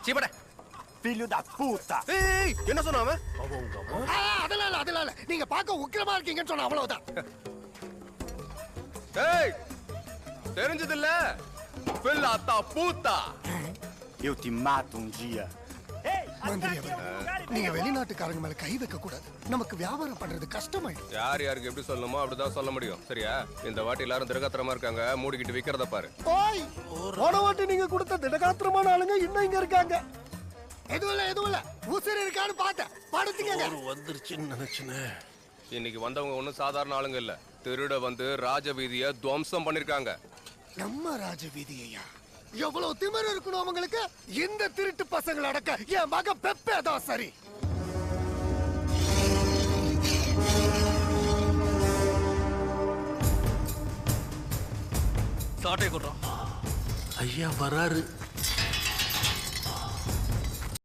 சீபட Figlio da puta! ஏய் என்ன சொன்னான் அவன்? அதெல்லாம் இல்ல. நீங்க பார்க்க உக்கிரமா இருக்கீங்கன்னு சொன்ன அவ்வளவுதான். ஏய் தெரிஞ்சது இல்ல Figlio da puta! Io ti mato un dia. மந்திரி அவர்களே, நீங்க வெளிநாட்டுக்காரங்க மேல கை வைக்க கூடாது. நமக்கு வியாபாரம் பண்றது கஷ்டமாயிடும். யார் யாருக்கு எப்படி சொல்லணுமோ அப்படிதான் சொல்ல முடியும். சரியா? இந்த வாட்டி எல்லாரும் திரகாத்திரமா இருக்காங்க. மூடிக்கிட்டு விக்கிறத பாரு. ஓய், போன வாட்டி நீங்க கொடுத்த திடகாத்திரமான ஆளுங்க இன்னும் இங்க இருக்காங்க. எதுவும் இல்ல. உசிர் இருக்கான்னு பார்த்தேன். படுத்துக்கங்க. வந்துருச்சுன்னு நினைச்சனே. இன்னைக்கு வந்தவங்க ஒண்ணும் சாதாரண ஆளுங்க இல்ல. திருட வந்து ராஜவீதியை துவம்சம் பண்ணிருக்காங்க. நம்ம ராஜவீதியா? எவ்வளவு திமிரு இருக்கணும் அவங்களுக்கு. இந்த திருட்டு பசங்களை அடக்க என் மக பெப்பே தான் சரி. சாட்டை கொடுறோம். ஐயா வராரு.